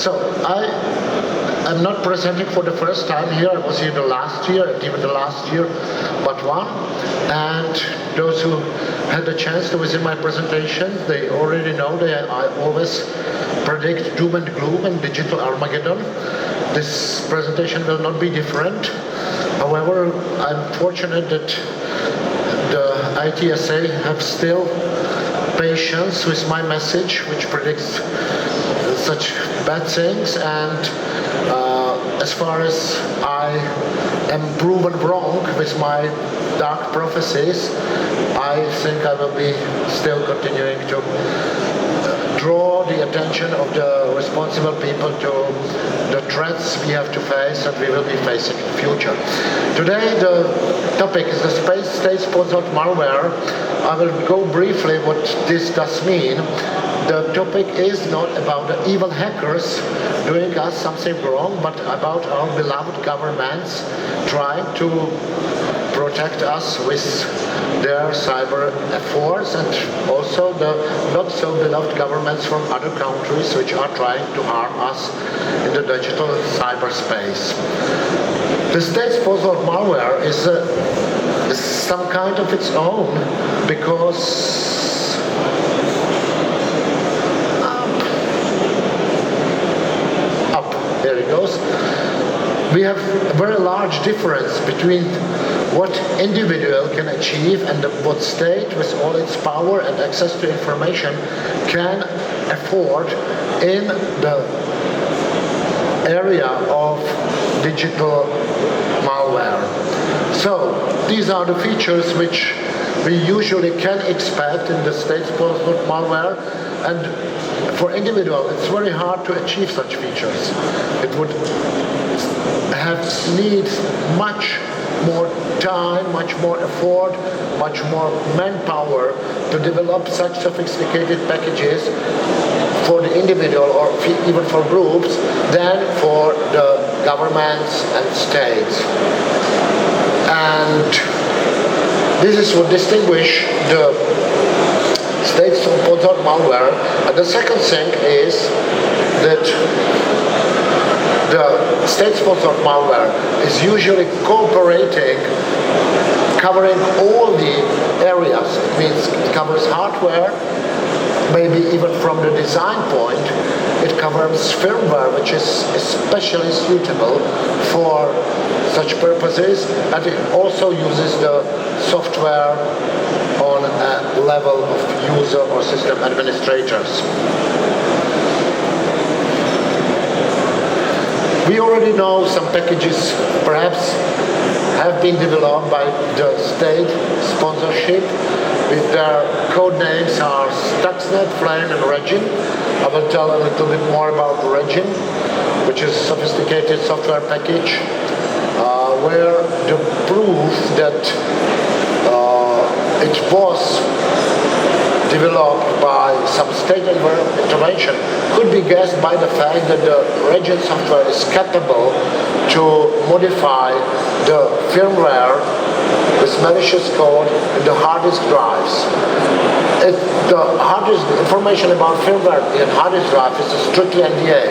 So I'm not presenting for the first time here. I was here the last year, and even the last year but one. And those who had the chance to visit my presentation, they already know that I always predict doom and gloom and digital Armageddon. This presentation will not be different. However, I'm fortunate that the ITSA have still patience with my message, which predicts such bad things, and as far as I am proven wrong with my dark prophecies, I think I will be still continuing to draw the attention of the responsible people to the threats we have to face and we will be facing in the future. Today the topic is the state-sponsored malware. I will go briefly what this does mean. The topic is not about the evil hackers doing us something wrong, but about our beloved governments trying to protect us with their cyber efforts, and also the not so beloved governments from other countries which are trying to harm us in the digital cyberspace. The state-sponsored malware is some kind of its own, because there it goes. We have a very large difference between what individual can achieve and what state, with all its power and access to information, can afford in the area of digital malware. So these are the features which we usually can expect in the state-sponsored malware, and for individual it's very hard to achieve such features. It would need much more time, much more effort, much more manpower to develop such sophisticated packages for the individual or even for groups than for the governments and states. And this is what distinguishes the state-sponsored malware. And the second thing is that the state-sponsored malware is usually cooperating, covering all the areas. It means it covers hardware, maybe even from the design point. It covers firmware, which is especially suitable for such purposes, and it also uses the software on a level of user or system administrators. We already know some packages perhaps have been developed by the state sponsorship. With their code names are Stuxnet, Flame, and Regin. I will tell a little bit more about Regin, which is a sophisticated software package where the proof that it was developed by some state intervention could be guessed by the fact that the Regin software is capable to modify the firmware with malicious code in the hard disk drives. The information about firmware in hard disk drive is strictly NDA.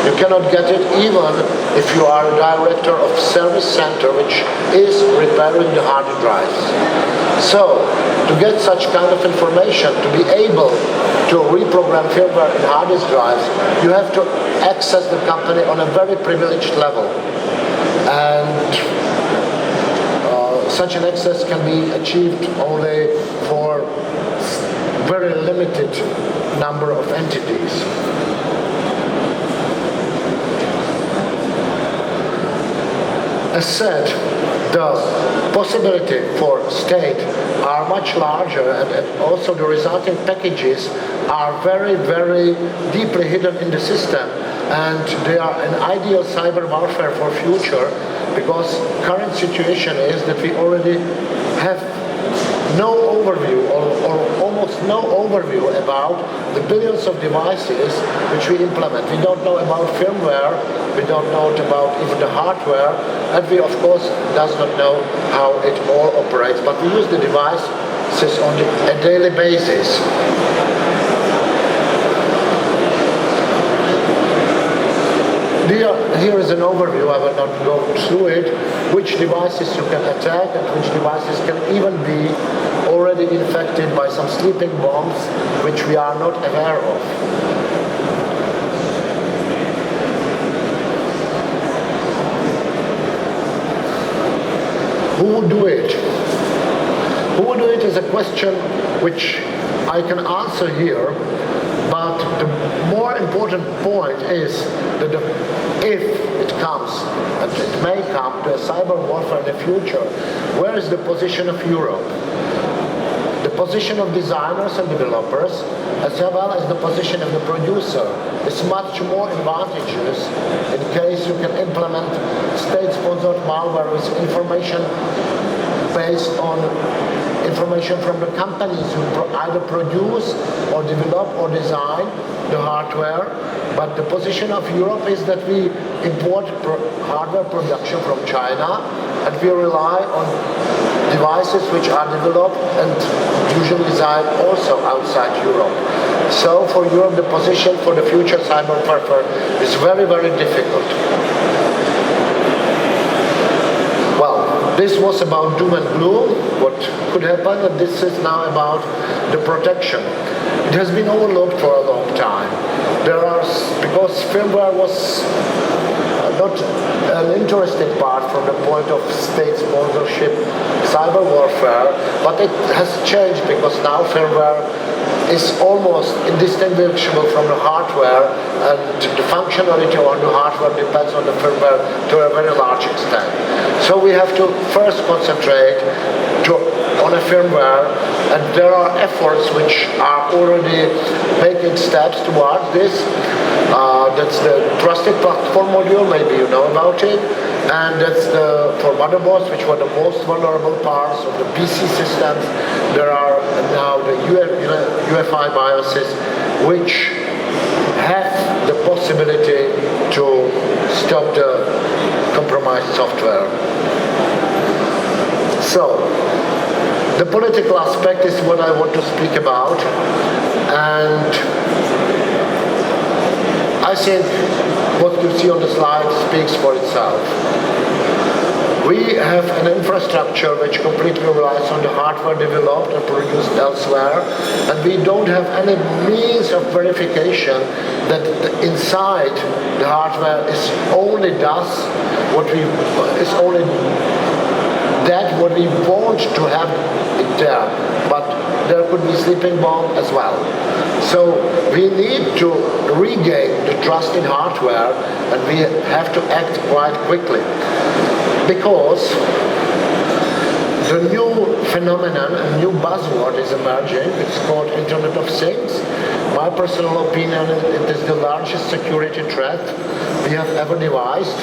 You cannot get it even if you are a director of service center which is repairing the hard disk drives. So, to get such kind of information, to be able to reprogram firmware in hard disk drives, you have to access the company on a very privileged level. And such an access can be achieved only for very limited number of entities. As said, the possibility for state are much larger, and also the resulting packages are very, very deeply hidden in the system, and they are an ideal cyber warfare for future, because current situation is that we already have no overview or almost no overview about the billions of devices which we implement. We don't know about firmware, we don't know about even the hardware, and we of course does not know how it all operates, but we use the devices on a daily basis. Here is an overview, I will not go through it, which devices you can attack and which devices can even be already infected by some sleeping bombs which we are not aware of. Who would do it? Who would do it is a question which I can answer here, but the more important point is that if it comes, and it may come, to a cyber warfare in the future, where is the position of Europe? The position of designers and developers, as well as the position of the producer, is much more advantageous in case you can implement state-sponsored malware with information based on information from the companies who either produce or develop or design the hardware. But the position of Europe is that we import hardware production from China, and we rely on devices which are developed and usually designed also outside Europe. So for Europe, the position for the future cyber warfare is very, very difficult. This was about doom and gloom, what could happen, and this is now about the protection. It has been overlooked for a long time. Because firmware was not an interesting part from the point of state sponsorship cyber warfare, but it has changed because now firmware is almost indistinguishable from the hardware, and the functionality on the hardware depends on the firmware to a very large extent. So we have to first concentrate on a firmware, and there are efforts which are already making steps towards this. That's the Trusted Platform module, maybe you know about it, and that's for motherboards, which were the most vulnerable parts of the PC systems. There are now the UEFI BIOSes, which have the possibility to stop the compromised software. So, the political aspect is what I want to speak about, and I think what you see on the slide speaks for itself. We have an infrastructure which completely relies on the hardware developed and produced elsewhere, and we don't have any means of verification that inside the hardware is only what we want to have it there, but there could be sleeping bomb as well. So we need to regain the trust in hardware, and we have to act quite quickly, because the new phenomenon, a new buzzword is emerging. It's called Internet of Things. My personal opinion is it is the largest security threat we have ever devised,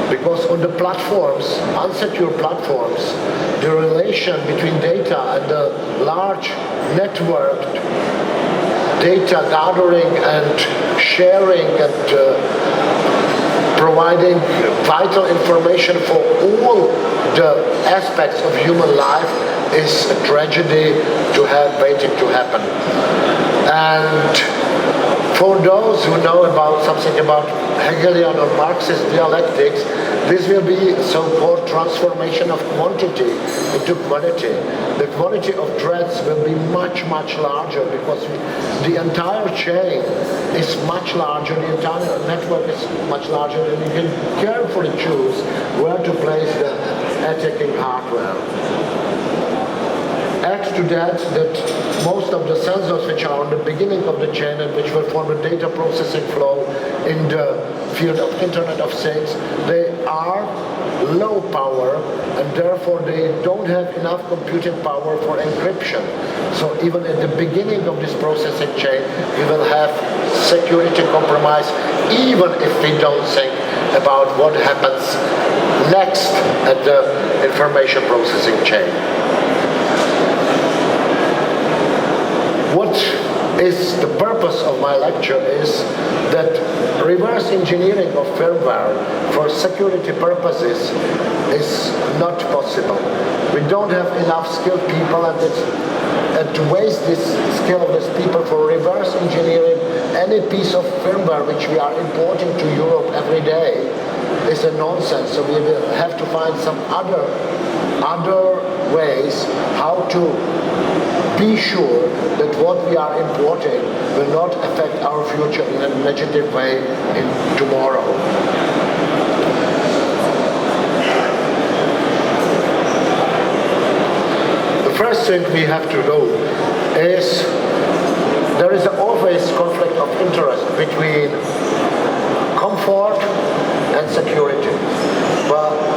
because on the platforms, unsecure platforms, the relation between data and the large networked data gathering and sharing and providing vital information for all the aspects of human life is a tragedy waiting to happen. And for those who know something about Hegelian or Marxist dialectics, this will be a so-called transformation of quantity into quality. The quality of threats will be much, much larger, because the entire chain is much larger, the entire network is much larger, and you can carefully choose where to place the attacking hardware. Add to that most of the sensors which are on the beginning of the chain and which will form the data processing flow in the field of Internet of Things, they are low power, and therefore they don't have enough computing power for encryption. So even at the beginning of this processing chain, we will have security compromise, even if we don't think about what happens next at the information processing chain. What is the purpose of my lecture is that reverse engineering of firmware for security purposes is not possible. We don't have enough skilled people, and to waste this skill of these people for reverse engineering any piece of firmware which we are importing to Europe every day is a nonsense. So we will have to find some other ways how to be sure that what we are importing will not affect our future in a negative way in tomorrow. The first thing we have to know is there is always conflict of interest between comfort and security.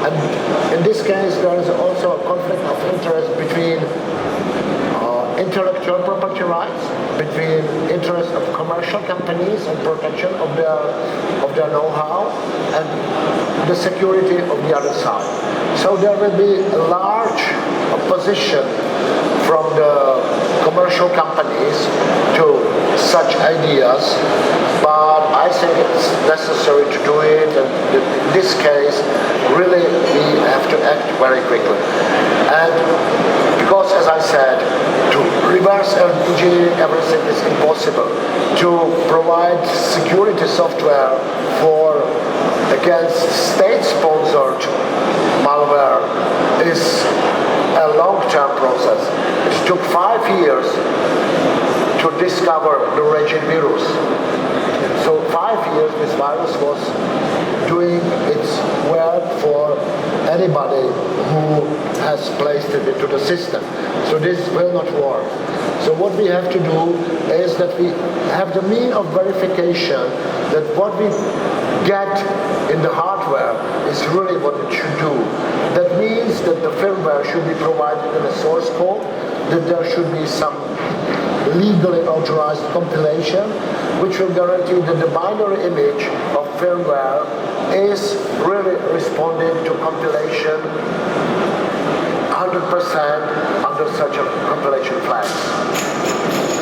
And in this case, there is also a conflict of interest between intellectual property rights, between interest of commercial companies and protection of their know-how, and the security of the other side. So there will be a large opposition from the commercial companies to such ideas, but I think it's necessary to do it, and in this case, really we have to act very quickly. And because, as I said, to reverse engineering everything is impossible. To provide security software against state-sponsored malware is a long-term process. It took 5 years to discover the raging virus. So 5 years this virus was doing its work for anybody who has placed it into the system. So this will not work. So what we have to do is that we have the mean of verification that what we get in the hardware is really what it should do. That means that the firmware should be provided in a source code, that there should be some legally authorized compilation, which will guarantee that the binary image of firmware is really responding to compilation 100% under such a compilation flags.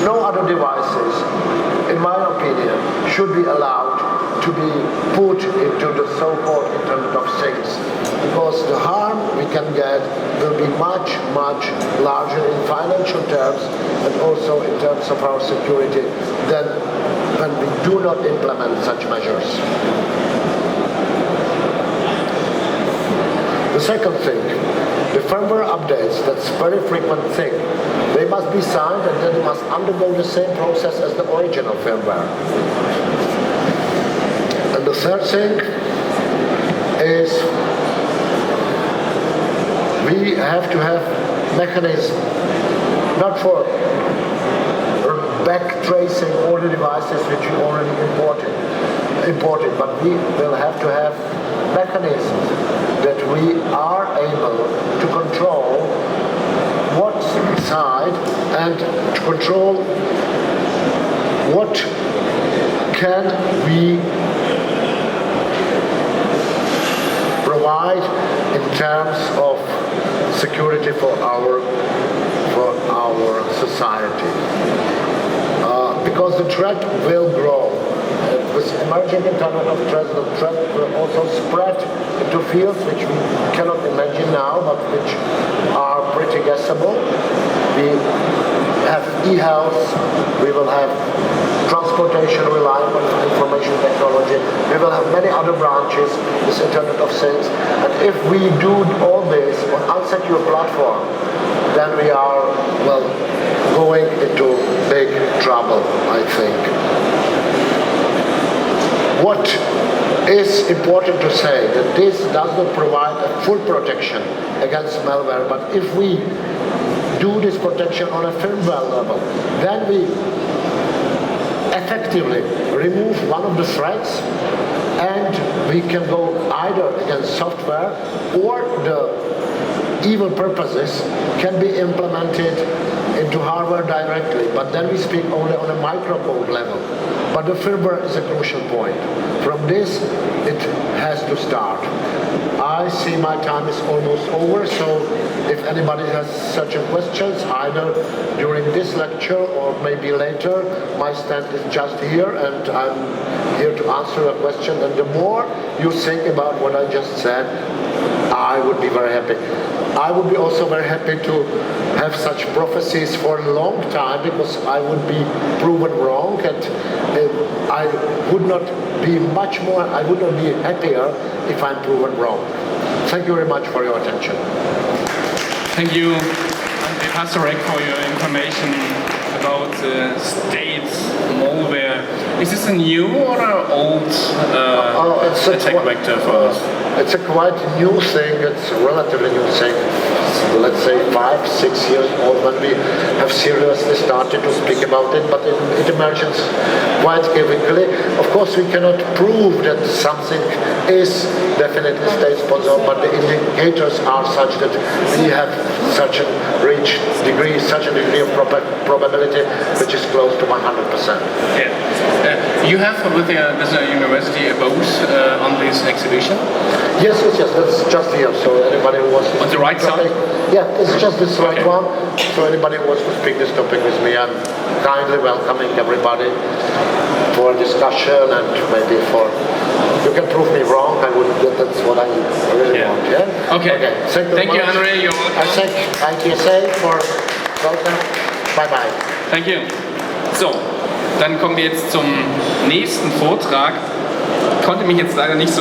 No other devices, in my opinion, should be allowed to be put into the so-called Internet of Things, because the harm we can get will be much, much larger in financial terms and also in terms of our security than when we do not implement such measures. The second thing, the firmware updates, that's a very frequent thing. They must be signed and then they must undergo the same process as the original firmware. And the third thing is we have to have mechanism not for back tracing all the devices which we already imported, but we will have to have mechanisms that we are able to control what side and to control what can we provide in terms of security for our society. Because the threat will grow. With emerging Internet of Threats, the threat will also spread into fields which we cannot imagine now, but which are pretty guessable. We have e-health, we will have transportation relying on information technology, we will have many other branches, this Internet of Things, and if we do all this on unsecure platform, then we are, well, going into big trouble, I think. What is important to say that this does not provide a full protection against malware, but if we do this protection on a firmware level, then we effectively remove one of the threats, and we can go either against software or the evil purposes can be implemented into hardware directly, but then we speak only on a microcode level. But the firmware is a crucial point. From this, it has to start. I see my time is almost over, so if anybody has such a questions, either during this lecture or maybe later, my stand is just here, and I'm here to answer a question. And the more you think about what I just said, I would be very happy. I would be also very happy to have such prophecies for a long time, because I would be proven wrong, and I would not be happier if I'm proven wrong. Thank you very much for your attention. Thank you, André Pastorek, for your information about the state malware. Is this a new or an old attack vector for us? It's a quite new thing. It's a relatively new thing. Let's say 5-6 years old when we have seriously started to speak about it, but it emerges quite quickly. Of course, we cannot prove that something is definitely state-sponsored, but the indicators are such that we have such a degree of probability which is close to 100%. Yeah. You have with the university a booth on this exhibition? Yes, that's just here. So anybody who wants to on the right side? Yeah, it's just this right one. So anybody who wants to speak this topic with me, I'm kindly welcoming everybody for a discussion, and maybe you can prove me wrong. That's what I really want. Yeah. Okay. Thank you, André. You're welcome. I thank ITSA for welcome. Bye bye. Thank you. So, dann kommen wir jetzt zum nächsten Vortrag. Ich konnte mich jetzt leider nicht so